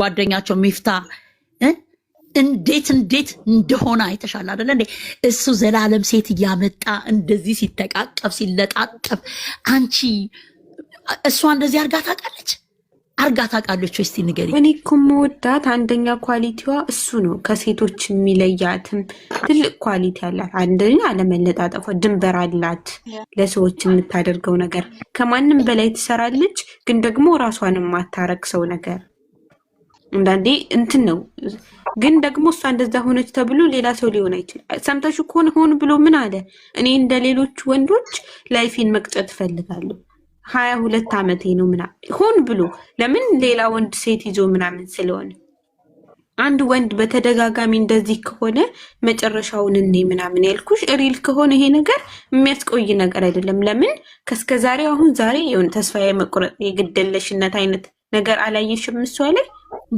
ጓደኛቸው ሚፍታ እንዴት እንደሆነ አይተሻል አይደለ እንዴ? እሱ ዘላለም ሴት እያመጣ እንደዚህ ሲተቃቀፍ ሲለጣጠፍ፣ አንቺ እሷ እንደዚህ አርጋ ታውቃለች ወይ? እስቲ ንገሪ። እኔ እኮ የምወዳት አንደኛ ኳሊቲዋ እሱ ነው። ከሴቶች የሚለያትም ትልቅ ኳሊቲ አላት። አንደኛ አለመለጣጠፏ፣ ድንበር አላት። ለሰዎች የምታደርገው ነገር ከማንም በላይ ትሰራለች፣ ግን ደግሞ ራሷን የማታረግ ሰው ነገር አንዳንዴ እንትን ነው። ግን ደግሞ እሷ እንደዛ ሆነች ተብሎ ሌላ ሰው ሊሆን አይችልም። ሰምተሽ ከሆነ ሆን ብሎ ምን አለ? እኔ እንደ ሌሎች ወንዶች ላይፌን መቅጨት እፈልጋለሁ 22 ዓመቴ ነው ምናምን ሆን ብሎ ለምን ሌላ ወንድ ሴት ይዞ ምናምን ስለሆነ አንድ ወንድ በተደጋጋሚ እንደዚህ ከሆነ መጨረሻውን እኔ ምናምን ያልኩሽ ሪል ከሆነ ይሄ ነገር የሚያስቆይ ነገር አይደለም። ለምን ከስከዛሬ አሁን ዛሬ የሆነ ተስፋዬ መቁረጥ የግደለሽነት አይነት ነገር አላየሽም እሷ ላይ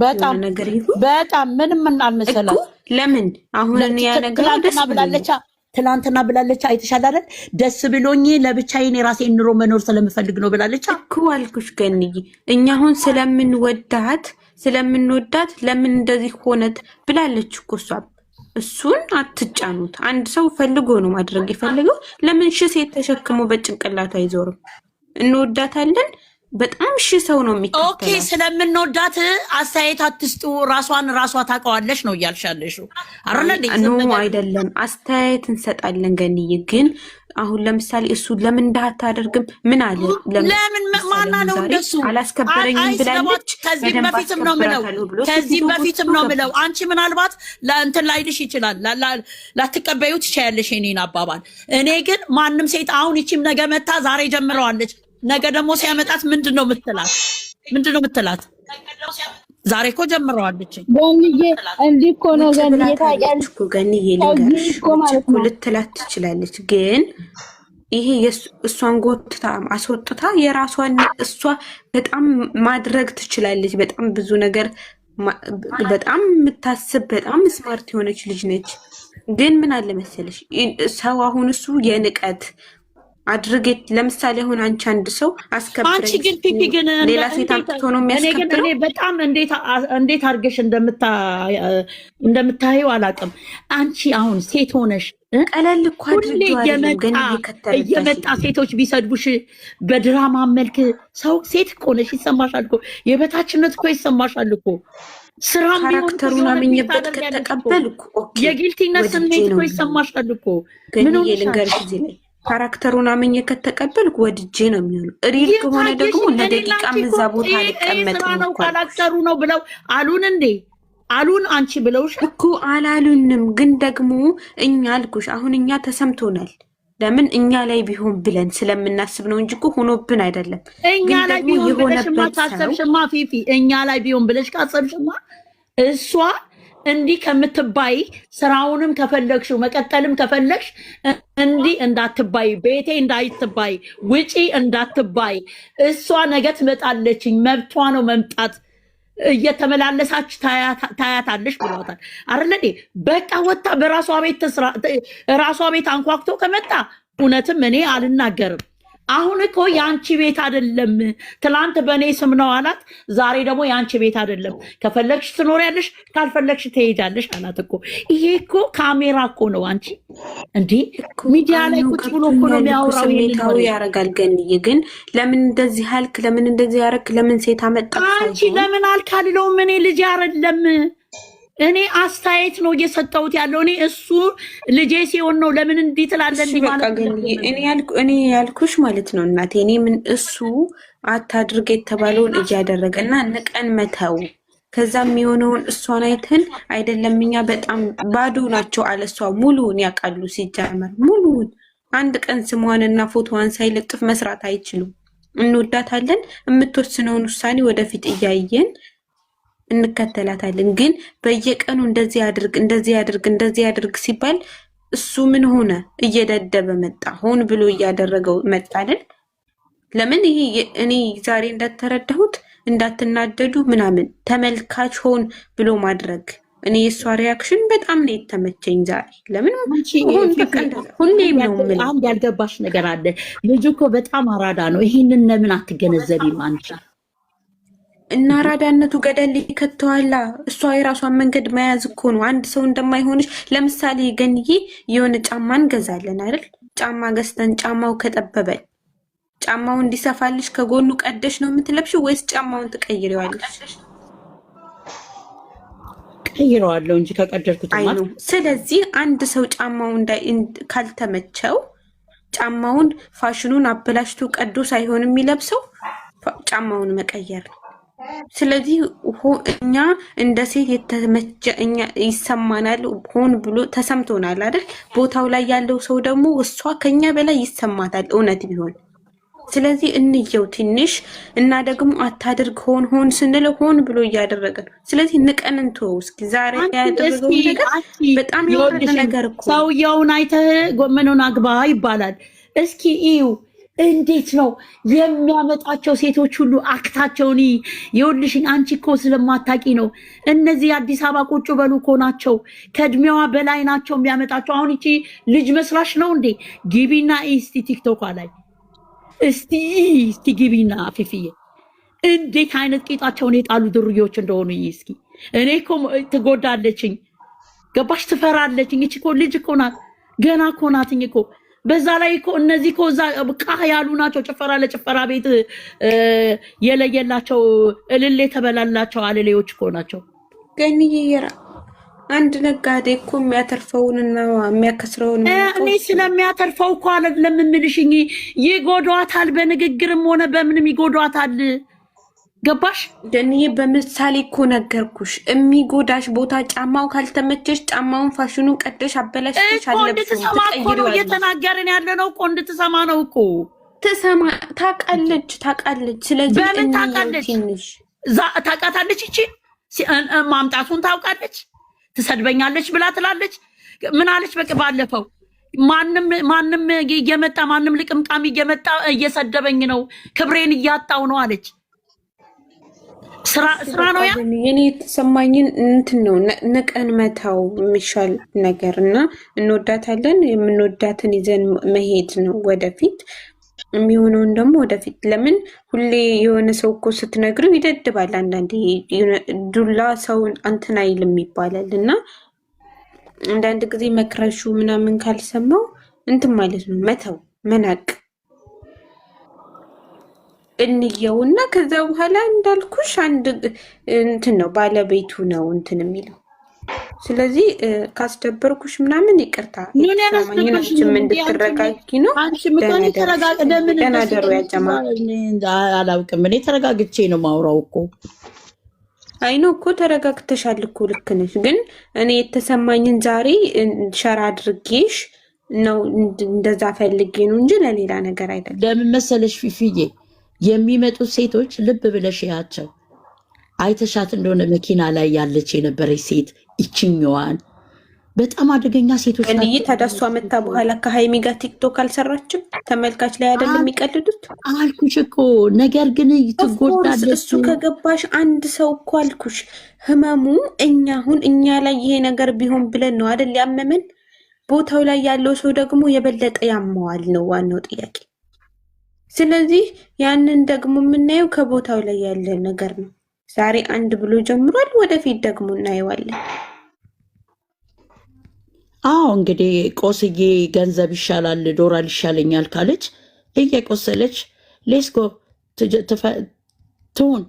በጣም ነገር በጣም ምንም እናልመሰላት። ለምን አሁን ያ ነገር ደስ ብላለች ትላንትና ብላለች። አይተሻል አይደል? ደስ ብሎኝ ለብቻዬ የራሴን ኑሮ መኖር ስለምፈልግ ነው ብላለች እኮ አልኩሽ። ገንዬ እኛ አሁን ስለምንወዳት ለምን እንደዚህ ሆነት ብላለች እኮ እሷም። እሱን አትጫኑት። አንድ ሰው ፈልጎ ነው ማድረግ የፈልገው። ለምን ሴት ተሸክሞ በጭንቅላቱ አይዞርም? እንወዳታለን በጣም ሰው ነው የሚከተለው። ኦኬ ስለምንወዳት አስተያየት አትስጡ፣ ራሷ ታውቀዋለች ነው እያልሻለሽው አይደል? ነው አይደለም፣ አስተያየት እንሰጣለን። ገንዬ ግን አሁን ለምሳሌ እሱ ለምን እንዳታደርግም ምን አለ? ለምን ማና ነው እንደሱ አላስከበረኝም ብላለች። ከዚህም በፊትም ነው ምለው አንቺ ምናልባት ለእንትን ላይልሽ ይችላል፣ ላትቀበዩ ትችያለሽ የኔን አባባል። እኔ ግን ማንም ሴት አሁን ይቺም ነገ መታ ዛሬ ጀምረዋለች ነገ ደግሞ ሲያመጣት ምንድነው የምትላት? ዛሬ እኮ ጀምረዋለች። ገንዬ እንዲህ እኮ ነው ገንዬ፣ ታውቂያለሽ እኮ ገንዬ ልንገርሽ እኮ ልትላት ትችላለች። ግን ይሄ እሷን ጎትታ አስወጥታ የራሷን እሷ በጣም ማድረግ ትችላለች። በጣም ብዙ ነገር በጣም የምታስብ በጣም ስማርት የሆነች ልጅ ነች። ግን ምን አለ መሰለሽ ሰው አሁን እሱ የንቀት አድርጌት ለምሳሌ አሁን አንቺ አንድ ሰው አስከብረኝ፣ አንቺ ግን ፒፒ ግን ሌላ ሴት አጥቶ ነው የሚያስከብረው። እኔ በጣም እንዴት አድርገሽ እንደምታየው አላውቅም። አንቺ አሁን ሴት ሆነሽ ቀለል እኮ አድርጌዋለሁ። ግን እየመጣ ሴቶች ቢሰድቡሽ በድራማ መልክ ሰው ሴት እኮ ነሽ፣ ይሰማሻል እኮ የበታችነት እኮ ይሰማሻል እኮ። ስራም ካራክተሩን አምኜበት ከተቀበልኩ ኦኬ፣ የጊልቲነት ስሜት እኮ ይሰማሻል እኮ። ምን ልንገርሽ እዚህ ላይ ካራክተሩን አምኜ ከተቀበልኩ ወድጄ ነው የሚሆነው። ሪል ከሆነ ደግሞ ለደቂቃ ምዛ ቦታ አልቀመጥም ነው። ካራክተሩ ነው ብለው አሉን እንዴ? አሉን አንቺ ብለውሽ እኮ አላሉንም። ግን ደግሞ እኛ አልኩሽ አሁን እኛ ተሰምቶናል። ለምን እኛ ላይ ቢሆን ብለን ስለምናስብ ነው እንጂ እኮ ሆኖብን አይደለም። እኛ ላይ ቢሆን ብለሽማ ካሰብሽማ ፊፊ፣ እኛ ላይ ቢሆን ብለሽ ካሰብሽማ እሷ እንዲህ ከምትባይ ስራውንም ከፈለግሽው መቀጠልም ከፈለግሽ እንዲህ እንዳትባይ፣ ቤቴ እንዳይትባይ፣ ውጪ እንዳትባይ። እሷ ነገ ትመጣለችኝ፣ መብቷ ነው መምጣት፣ እየተመላለሳች ታያታለሽ ብሏታል አይደል? በቃ ወጣ በራሷ ቤት ራሷ ቤት አንኳክቶ ከመጣ እውነትም እኔ አልናገርም። አሁን እኮ የአንቺ ቤት አይደለም። ትላንት በእኔ ስም ነው አላት፣ ዛሬ ደግሞ የአንቺ ቤት አይደለም። ከፈለግሽ ትኖሪያለሽ፣ ካልፈለግሽ ትሄጃለሽ አላት እኮ። ይሄ እኮ ካሜራ እኮ ነው። አንቺ እንዴ ሚዲያ ላይ ቁጭ ብሎ እኮ ነው የሚያወራው። ስሜታዊ ያደርጋል። ገንዬ ግን ለምን እንደዚህ አልክ? ለምን እንደዚህ ያደረክ? ለምን ሴት አመጣ? አንቺ ለምን አልክ አልለውም። እኔ ልጅ አይደለም፣ እኔ አስተያየት ነው እየሰጠሁት ያለው። እኔ እሱ ልጄ ሲሆን ነው ለምን እንዲህ ትላለህ? እኔ ያልኩሽ ማለት ነው እናቴ። እኔ ምን እሱ አታድርግ የተባለውን እያደረገ እና ንቀን መተው፣ ከዛ የሚሆነውን እሷን አይተን አይደለም። እኛ በጣም ባዶ ናቸው አለ። እሷ ሙሉውን ያውቃሉ። ሲጀመር ሙሉውን አንድ ቀን ስሟንና ፎቶዋን ሳይለጥፍ መስራት አይችሉም። እንወዳታለን። የምትወስነውን ውሳኔ ወደፊት እያየን እንከተላታለን። ግን በየቀኑ እንደዚህ ያድርግ ሲባል እሱ ምን ሆነ? እየደደበ መጣ። ሆን ብሎ እያደረገው መጣ አይደል? ለምን ይሄ እኔ ዛሬ እንዳተረዳሁት እንዳትናደዱ ምናምን ተመልካች ሆን ብሎ ማድረግ። እኔ የሷ ሪያክሽን በጣም ነው የተመቸኝ ዛሬ። ለምን ሁሌም ነው ምን አንድ ያልገባሽ ነገር አለ። ልጁ እኮ በጣም አራዳ ነው። ይሄንን ለምን አትገነዘቢም አንቺ? እና ራዳነቱ ገደል ይከተዋላ። እሷ የራሷን መንገድ መያዝ እኮ ነው። አንድ ሰው እንደማይሆንሽ ለምሳሌ ገንዬ የሆነ ጫማ እንገዛለን አይደል? ጫማ ገዝተን ጫማው ከጠበበን ጫማው እንዲሰፋልሽ ከጎኑ ቀደሽ ነው የምትለብሺው ወይስ ጫማውን ትቀይሪዋለሽ? ቀይረዋለሁ እንጂ ከቀደድኩት ማለት። ስለዚህ አንድ ሰው ጫማው ካልተመቸው ጫማውን ፋሽኑን አበላሽቶ ቀዶ ሳይሆን የሚለብሰው ጫማውን መቀየር ነው። ስለዚህ እኛ እንደ ሴት የተመቸ እኛ ይሰማናል፣ ሆን ብሎ ተሰምቶናል አይደል? ቦታው ላይ ያለው ሰው ደግሞ እሷ ከኛ በላይ ይሰማታል እውነት ቢሆን። ስለዚህ እንየው ትንሽ እና ደግሞ አታድርግ ሆን ስንለው ሆን ብሎ እያደረገ ነው። ስለዚህ ንቀን እንተወው እስኪ። ዛሬ ያደረገው ነገር በጣም የወረደ ነገር እኮ። ሰውየውን አይተህ ጎመኑን አግባ ይባላል። እስኪ እዩ እንዴት ነው የሚያመጣቸው ሴቶች ሁሉ አክታቸውን ይኸውልሽኝ። አንቺ እኮ ስለማታቂ ነው። እነዚህ አዲስ አበባ ቁጭ በሉ እኮ ናቸው፣ ከእድሜዋ በላይ ናቸው የሚያመጣቸው። አሁን ይቺ ልጅ መስላሽ ነው እንዴ? ግቢና እስቲ ቲክቶክ ላይ እስቲ ግቢና ፊፊዬ እንዴት አይነት ቂጣቸውን የጣሉ ድርዮች እንደሆኑ እስኪ። እኔ እኮ ትጎዳለችኝ፣ ገባሽ? ትፈራለችኝ። እቺ እኮ ልጅ እኮ ናት፣ ገና እኮ ናትኝ እኮ። በዛ ላይ እኮ እነዚህ እኮ እዛ ቃ ያሉ ናቸው። ጭፈራ ለጭፈራ ቤት የለየላቸው እልል የተበላላቸው አለሌዎች እኮ ናቸው። ገንዬራ አንድ ነጋዴ እኮ የሚያተርፈውንና የሚያከስረውን እኔ ስለሚያተርፈው እኮ አይደለም የምልሽኝ። ይጎዷታል፣ በንግግርም ሆነ በምንም ይጎዷታል። ገባሽ? ገንዬ በምሳሌ እኮ ነገርኩሽ። የሚጎዳሽ ቦታ ጫማው ካልተመቸሽ ጫማውን ፋሽኑን ቀደሽ አበላሽተሽ እንድትሰማ እኮ ነው እየተናገርን ያለ ነው እኮ። እንድትሰማ ነው እኮ። ትሰማ ታውቃለች። ስለዚህ በምን ታውቃለች? ታውቃታለች። ይቺ ማምጣቱን ታውቃለች። ትሰድበኛለች ብላ ትላለች። ምን አለች? በቃ ባለፈው ማንም እየመጣ ማንም ልቅምቃሚ እየመጣ እየሰደበኝ ነው፣ ክብሬን እያጣው ነው አለች። ስራ ነው ያ። እኔ የተሰማኝን እንትን ነው ንቀን መታው የሚሻል ነገር እና እንወዳታለን። የምንወዳትን ይዘን መሄድ ነው ወደፊት የሚሆነውን ደግሞ ወደፊት። ለምን ሁሌ የሆነ ሰው እኮ ስትነግሪው ይደድባል። አንዳንዴ ዱላ ሰውን እንትን አይልም ይባላል እና አንዳንድ ጊዜ መክረሹ ምናምን ካልሰማው እንትን ማለት ነው መተው መናቅ እንየውና ከዛ በኋላ እንዳልኩሽ አንድ እንትን ነው ባለቤቱ ነው እንትን የሚለው። ስለዚህ ካስደበርኩሽ ምናምን ይቅርታ ማንኛችንም እንድትረጋጊ ነው። ደህና ደሩ ያጀማ አላውቅም። እኔ ተረጋግቼ ነው ማውራው እኮ። አይኖ እኮ ተረጋግተሻል እኮ ልክ ነሽ። ግን እኔ የተሰማኝን ዛሬ ሸራ አድርጌሽ ነው እንደዛ ፈልጌ ነው እንጂ ለሌላ ነገር አይደለም። ለምን መሰለሽ ፊፊዬ የሚመጡት ሴቶች ልብ ብለሽ ያቸው አይተሻት እንደሆነ መኪና ላይ ያለች የነበረች ሴት ይችኛዋን በጣም አደገኛ ሴቶች ናቸው። እንዴ ታዳሷ መታ በኋላ ከሃይሚ ጋር ቲክቶክ አልሰራችም? ተመልካች ላይ አይደለም የሚቀልዱት አልኩሽ እኮ። ነገር ግን ትጎዳለች። እሱ ከገባሽ አንድ ሰው እኮ አልኩሽ ህመሙ እኛ ላይ ይሄ ነገር ቢሆን ብለን ነው አይደል ያመመን። ቦታው ላይ ያለው ሰው ደግሞ የበለጠ ያመዋል ነው ዋናው ጥያቄ። ስለዚህ ያንን ደግሞ የምናየው ከቦታው ላይ ያለ ነገር ነው። ዛሬ አንድ ብሎ ጀምሯል፣ ወደፊት ደግሞ እናየዋለን። አዎ እንግዲህ ቆስዬ ገንዘብ ይሻላል ዶላር ይሻለኛል ካለች እየቆሰለች ሌስኮ ትሁን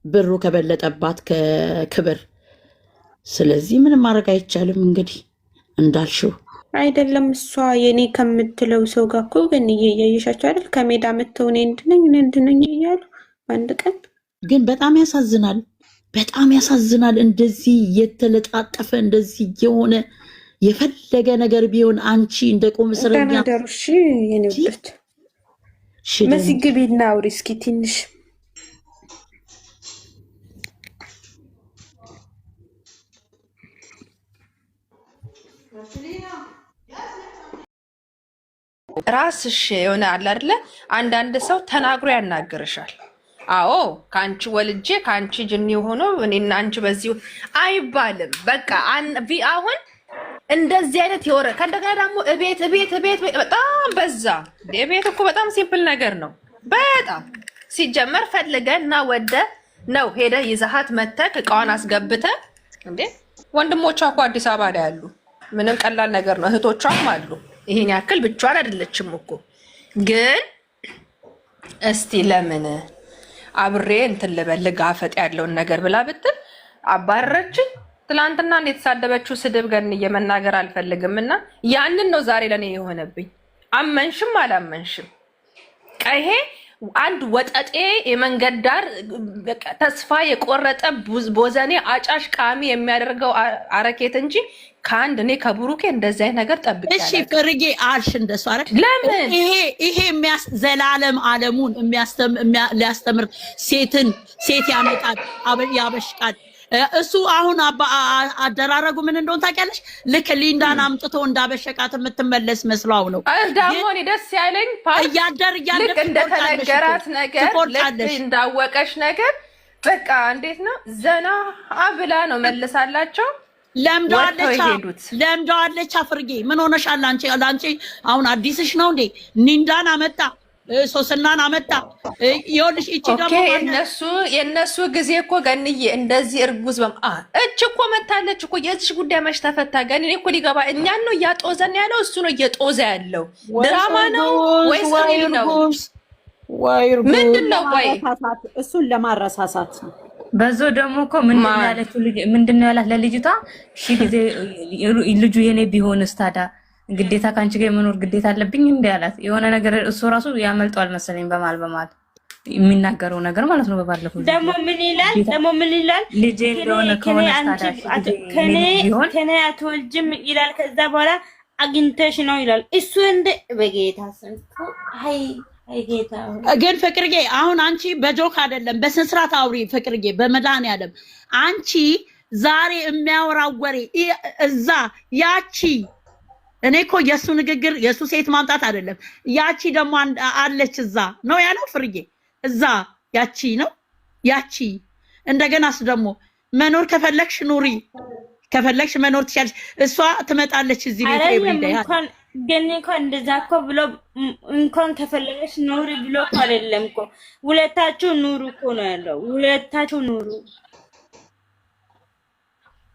ብሩ ከበለጠባት ከክብር። ስለዚህ ምንም ማድረግ አይቻልም። እንግዲህ እንዳልሽው አይደለም እሷ የኔ ከምትለው ሰው ጋር እኮ ግን እየያየሻቸው አይደል? ከሜዳ መተው እኔ እንድነኝ እያሉ በአንድ ቀን ግን በጣም ያሳዝናል። በጣም ያሳዝናል። እንደዚህ የተለጣጠፈ እንደዚህ የሆነ የፈለገ ነገር ቢሆን አንቺ እንደ ቁም እስረኛ ደሩሽ የኔበት መስግቢና አውሪ እስኪ ትንሽ ራስሽ የሆነ አለ አይደለ? አንዳንድ ሰው ተናግሮ ያናግርሻል። አዎ ከአንቺ ወልጄ ከአንቺ ጅኒ ሆኖ እኔና አንቺ በዚሁ አይባልም። በቃ አሁን እንደዚህ አይነት የወረ ከእንደገና ደግሞ እቤት በጣም በዛ። እቤት እኮ በጣም ሲምፕል ነገር ነው። በጣም ሲጀመር ፈልገና ወደ ነው ሄደህ ይዘሃት መተህ እቃዋን አስገብተህ እንዴ። ወንድሞቿ እኮ አዲስ አበባ ላይ ያሉ ምንም ቀላል ነገር ነው። እህቶቿም አሉ። ይሄን ያክል ብቻዋን አይደለችም እኮ። ግን እስቲ ለምን አብሬ እንትን ልበል ጋፈጥ ያለውን ነገር ብላ ብትል አባረረችኝ። ትላንትና የተሳደበችው ስድብ ገን እየመናገር አልፈልግም እና ያንን ነው ዛሬ ለኔ የሆነብኝ። አመንሽም አላመንሽም ቀይሄ አንድ ወጠጤ የመንገድ ዳር ተስፋ የቆረጠ ቦዘኔ አጫሽ ቃሚ የሚያደርገው አረኬት እንጂ ከአንድ እኔ ከብሩኬ እንደዚህ አይነት ነገር ጠብቄ እሺ ፍርጌ አልሽ እንደሱ አረ ለምን ይሄ ዘላለም ዓለሙን ሊያስተምር ሴት ያመጣል ያበሽቃል። እሱ አሁን አደራረጉ ምን እንደሆነ ታውቂያለሽ? ልክ ሊንዳን አምጥቶ እንዳበሸቃት የምትመለስ መስሏው ነው። ደግሞ እኔ ደስ ያለኝ እያደር ልክ እንደተነገራት ነገር ልክ እንዳወቀሽ ነገር በቃ እንዴት ነው ዘና ብላ ነው መልሳላቸው። ለምደዋለች ፍርጌ ምን ሆነሻል አንቺ አሁን አዲስሽ ነው እንዴ? ኒንዳን አመጣ ሶስናን አመጣ። ይኸውልሽ እቺ ደግሞ የነሱ ጊዜ እኮ ገንዬ እንደዚህ እርጉዝ እች እኮ መታለች እኮ የዚህ ጉዳይ መች ተፈታ? ገን እኔ እኮ ሊገባ እኛን ነው እያጦዘን ያለው እሱ ነው እየጦዘ ያለው። ድራማ ነው ወይስ ሪል ነው? ምንድን ነው? ቆይ እሱን ለማረሳሳት ነው። በዞ ደግሞ እኮ ምንድነው ያላት ለልጅቷ? እሺ ጊዜ ልጁ የኔ ቢሆንስ ታዲያ ግዴታ ካንቺ ጋር የመኖር ግዴታ አለብኝ እንዴ አላት። የሆነ ነገር እሱ ራሱ ያመልጠዋል መሰለኝ በማል የሚናገረው ነገር ማለት ነው። በባለፈው ደግሞ ምን ይላል ልጄ እንደሆነ ከሆነ ከኔ አትወልጅም ይላል። ከዛ በኋላ አግኝተሽ ነው ይላል። እሱ እንደ በጌታ ሰንኩ አይ ጌታ ግን ፍቅርዬ አሁን አንቺ በጆክ አይደለም በስነ ስርዓት አውሪ ፍቅርዬ። በመድኃኒዓለም አንቺ ዛሬ የሚያወራው ወሬ እዛ ያቺ እኔ እኮ የሱ ንግግር የሱ ሴት ማምጣት አይደለም። ያቺ ደግሞ አለች እዛ ነው ያለው ፍርዬ። እዛ ያቺ ነው ያቺ። እንደገናስ ደግሞ መኖር ከፈለክሽ ኑሪ፣ ከፈለክሽ መኖር ትችያለሽ። እሷ ትመጣለች እዚህ ቤት ኤቭሪዴይ። ግን እንኳን እንደዛ እኮ ብሎ እንኳን ከፈለገሽ ኑሪ ብሎ አይደለም እኮ ሁለታችሁ ኑሩ እኮ ነው ያለው። ሁለታችሁ ኑሩ።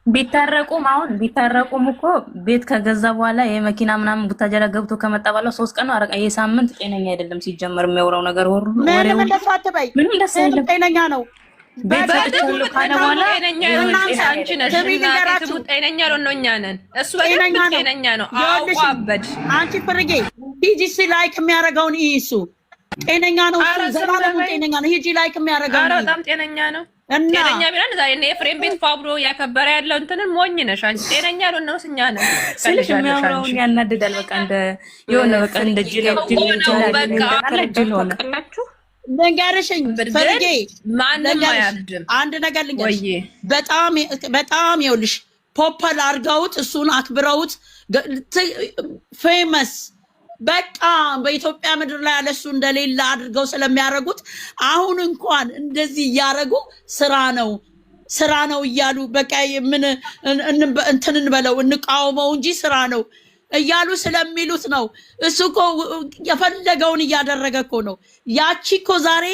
ቢታረቁም እኮ ቤት ከገዛ በኋላ የመኪና ምናምን ቡታጀራ ገብቶ ከመጣ በኋላ 3 ቀን ነው አረቃ። የሳምንት ጤነኛ አይደለም ሲጀመር የሚያወራው ነገር ሁሉ ምንም እንደፋትበይ ምንም ጤነኛ ነው። በደንብ ጤነኛ ነው። እኛ ነን እሱ በደንብ ጤነኛ ነው። አዋበድ አንቺ ፍርጌ ሂጂ ላይክ የሚያደርገውን እሱ ጤነኛ ነው። ዘላለም ጤነኛ ነው። ሂጂ ላይክ የሚያደርገው በጣም ጤነኛ ነው። ጤነኛ ቢሆን ዛሬ ኤፍሬም ቤት ፋብሮ ያከበረ ያለው እንትንን ሞኝ ነሽ አንቺ። ጤነኛ ነው እኛ ነን ስለሽ የሚያወራውን ያናድዳል። በቃ እንደ የሆነ በቃ እንደ ጅል ሆነ ነገርሽኝ ፍርጌ። ማንም አያብድም። አንድ ነገር ልንገርሽ፣ በጣም ይኸውልሽ ፖፐል አድርገውት እሱን አክብረውት ፌመስ በቃ በኢትዮጵያ ምድር ላይ ያለሱ እንደሌለ አድርገው ስለሚያደርጉት አሁን እንኳን እንደዚህ እያደረጉ ስራ ነው እያሉ በቃ ምን እንትን እንበለው እንቃወመው እንጂ ስራ ነው እያሉ ስለሚሉት ነው። እሱ እኮ የፈለገውን እያደረገ እኮ ነው። ያቺ እኮ ዛሬ